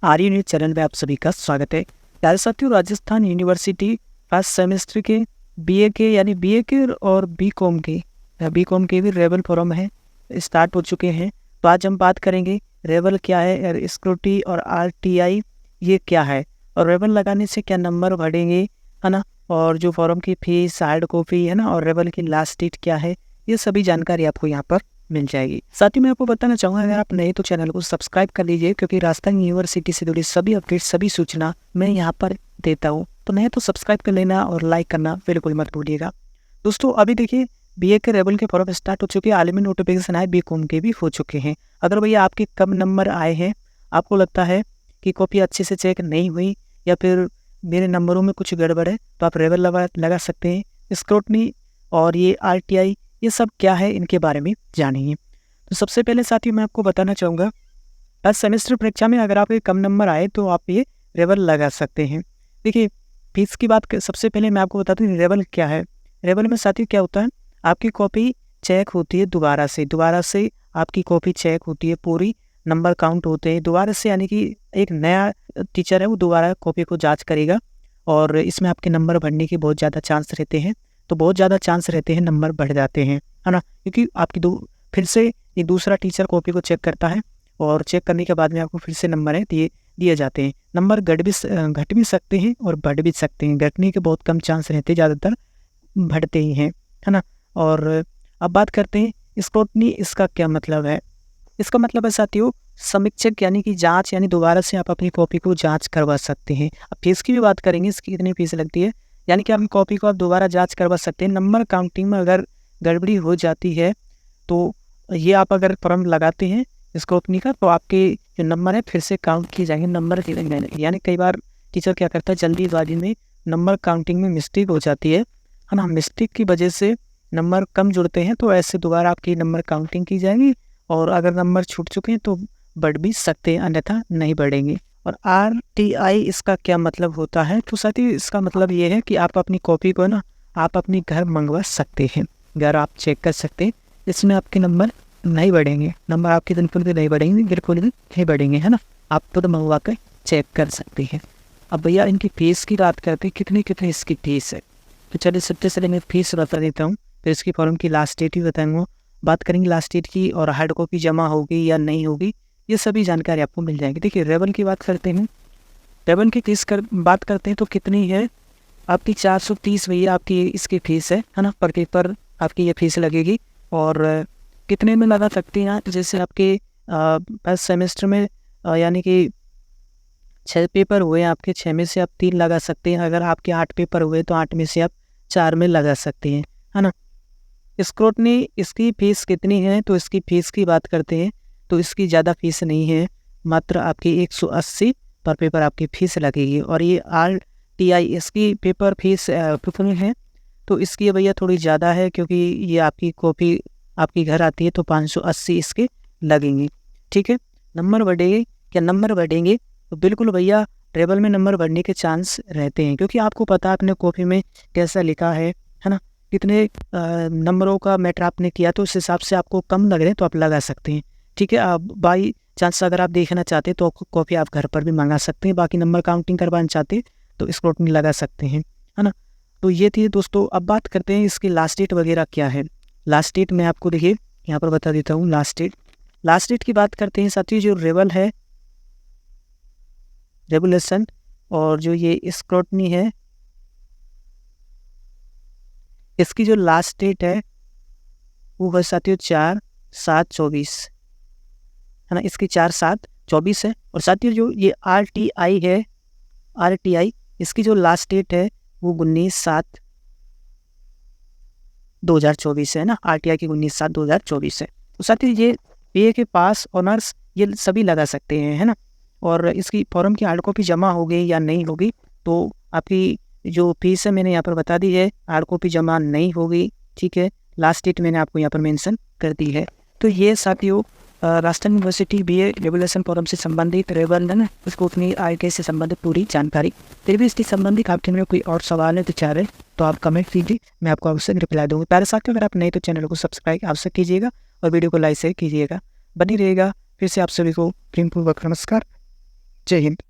आर्य news channel में आप सभी का स्वागत है। प्यारे साथियों, राजस्थान यूनिवर्सिटी फर्स्ट सेमेस्टर के बीए के यानी बीए के और बीकॉम के भी रेवल फॉर्म है स्टार्ट हो चुके हैं। तो आज हम बात करेंगे रेवल क्या है और स्क्रूटी और आरटीआई ये क्या है और रेवल लगाने से क्या नंबर बढ़ेंगे, है ना, और जो फॉर्म की फीस, हार्ड कॉपी, है ना, और रेवल की लास्ट डेट क्या है, ये सभी जानकारी आपको यहाँ पर मिल जाएगी। साथ ही मैं आपको बताना चाहूँगा, अगर आप नए तो चैनल को सब्सक्राइब कर लीजिए, क्योंकि राजस्थान यूनिवर्सिटी से जुड़ी सभी अपडेट, सभी सूचना मैं यहाँ पर देता हूँ। तो नए तो सब्सक्राइब कर लेना और लाइक करना बिल्कुल मत भूलिएगा। दोस्तों, अभी देखिए बीए के रेवल के फॉर्म स्टार्ट हो चुके हैं, आलमी नोटिफिकेशन आए, बीकॉम के भी हो चुके हैं। अगर भैया आपके कम नंबर आए हैं, आपको लगता है कि कॉपी अच्छे से चेक नहीं हुई या फिर मेरे नंबरों में कुछ गड़बड़ है, तो आप रेवल लगा सकते हैं। स्क्रूटनी और ये आरटीआई ये सब क्या है, इनके बारे में जानिए। तो सबसे पहले साथियों मैं आपको बताना चाहूँगा, हर सेमेस्टर परीक्षा में अगर आपके कम नंबर आए तो आप ये रेवल लगा सकते हैं। देखिए, फीस की बात सबसे पहले मैं आपको बताता हूँ रेवल क्या है। रेवल में साथियों क्या होता है, आपकी कॉपी चेक होती है दोबारा से आपकी कॉपी चेक होती है, पूरी नंबर काउंट होते हैं दोबारा से, यानी कि एक नया टीचर है वो दोबारा कॉपी को जाँच करेगा और इसमें आपके नंबर बढ़ने के बहुत ज़्यादा चांस रहते हैं। तो बहुत ज़्यादा चांस रहते हैं नंबर बढ़ जाते हैं, है ना, क्योंकि आपकी फिर से एक दूसरा टीचर कॉपी को चेक करता है और चेक करने के बाद में आपको फिर से नंबर है दिए जाते हैं। नंबर घट भी सकते हैं और बढ़ भी सकते हैं। घटने के बहुत कम चांस रहते हैं, ज़्यादातर बढ़ते ही हैं, है ना। और अब बात करते हैं स्क्रूटनी, इसका क्या मतलब है। इसका मतलब है साथियों समीक्षक, यानी कि जांच, यानी दोबारा से आप अपनी कॉपी को जांच करवा सकते हैं। अब फीस की भी बात करेंगे, इसकी कितनी फीस लगती है, यानी कि अपनी कॉपी को आप दोबारा जांच करवा सकते हैं। नंबर काउंटिंग में अगर गड़बड़ी हो जाती है तो ये आप अगर फॉर्म लगाते हैं स्क्रूटनी का, तो आपके जो नंबर है फिर से काउंट किए जाएंगे, नंबर यानी कई बार टीचर क्या करता है, जल्दीबाजी में नंबर काउंटिंग में मिस्टेक हो जाती है ना, मिस्टेक की वजह से नंबर कम जुड़ते हैं, तो ऐसे दोबारा आपकी नंबर काउंटिंग की जाएगी और अगर नंबर छूट चुके हैं तो बढ़ भी सकते हैं, अन्यथा नहीं बढ़ेंगे। और आरटीआई इसका क्या मतलब होता है, तो साथियों इसका मतलब ये है कि आप अपनी कॉपी को ना आप अपनी घर मंगवा सकते हैं, घर आप चेक कर सकते हैं। इसमें आपके नंबर नहीं बढ़ेंगे, नंबर आपके बिल्कुल भी नहीं बढ़ेंगे, बिल्कुल भी नहीं बढ़ेंगे, है ना। आप खुद मंगवा कर चेक कर सकते हैं। अब भैया इनकी फीस की बात करते हैं, कितनी इसकी फीस है। तो चलिए सबसे पहले मैं फीस बता देता हूँ, फिर इसकी फॉर्म की लास्ट डेट भी बताऊँगा, बात करेंगे लास्ट डेट की, और हार्ड कॉपी जमा होगी या नहीं होगी, ये सभी जानकारी आपको मिल जाएगी। देखिए रेवल की बात करते हैं, रेवल की फीस बात करते हैं तो कितनी है आपकी 430 भैया आपकी इसकी फीस है ना, पर पेपर आपकी ये फीस लगेगी। और कितने में लगा सकते हैं आप, जैसे आपके फर्स्ट सेमेस्टर में यानी कि 6 पेपर हुए आपके, 6 में से आप 3 लगा सकते हैं। अगर आपके 8 पेपर हुए तो 8 में से आप 4 में लगा सकते हैं, है ना। स्क्रूटनी इसकी फ़ीस कितनी है, तो इसकी फ़ीस की बात करते हैं तो इसकी ज़्यादा फीस नहीं है, मात्र आपकी 180 पर पेपर आपकी फ़ीस लगेगी। और ये आरटीआई इसकी पेपर फीस कितनी है, तो इसकी भैया थोड़ी ज़्यादा है, क्योंकि ये आपकी कॉपी आपकी घर आती है तो 580 इसके लगेंगे, ठीक है। नंबर बढ़ेंगे, क्या नंबर बढ़ेंगे, तो बिल्कुल भैया रेवल में नंबर बढ़ने के चांस रहते हैं, क्योंकि आपको पता है अपने कॉपी में कैसा लिखा है ना, कितने नंबरों का मैटर आपने किया, तो उस हिसाब से आपको कम लग रहे हैं तो आप लगा सकते हैं, ठीक है। आप बाई चांस अगर आप देखना चाहते हैं तो कॉपी आप घर पर भी मंगा सकते हैं, बाकी नंबर काउंटिंग करवाना चाहते हैं तो स्क्रूटनी लगा सकते हैं, है ना। तो ये थी दोस्तों। अब बात करते हैं इसकी लास्ट डेट वगैरह क्या है। लास्ट डेट मैं आपको देखिए यहाँ पर बता देता हूँ। लास्ट डेट की बात करते हैं साथियों, जो रेवल है रेगुलेशन और जो ये स्क्रूटनी है, इसकी जो लास्ट डेट है वो है साथियों 4/7/24, है ना। इसकी 4/7/24 है। और साथियों जो ये आरटीआई है, आरटीआई इसकी जो लास्ट डेट है वो 19/7/2024 है ना। आरटीआई की 19/7/2024 है। तो साथियों ये बीए के पास, ऑनर्स, ये सभी लगा सकते हैं, है ना। और इसकी फॉर्म की हार्ड कॉपी जमा होगी या नहीं होगी, तो आपकी जो फीस है मैंने यहाँ पर बता दी है, हार्ड कॉपी जमा नहीं होगी, ठीक है। लास्ट डेट मैंने आपको यहाँ पर मेंशन कर दी है। तो ये साथियों Rajasthan university BA regulation form से संबंधित रेवल, है ना, उसको अपनी आईटी से संबंधित पूरी जानकारी। फिर भी इससे संबंधित आपके में कोई और सवाल है तो चाह रहे तो आप कमेंट कीजिए, मैं आपको अवश्य रिप्लाई दूंगा। प्यारे साथियों, अगर आप नए तो चैनल को सब्सक्राइब अवश्य कीजिएगा और वीडियो को लाइक शेयर कीजिएगा, बनी रहेगा। फिर से आप सभी को प्रेमपूर्वक नमस्कार। जय हिंद।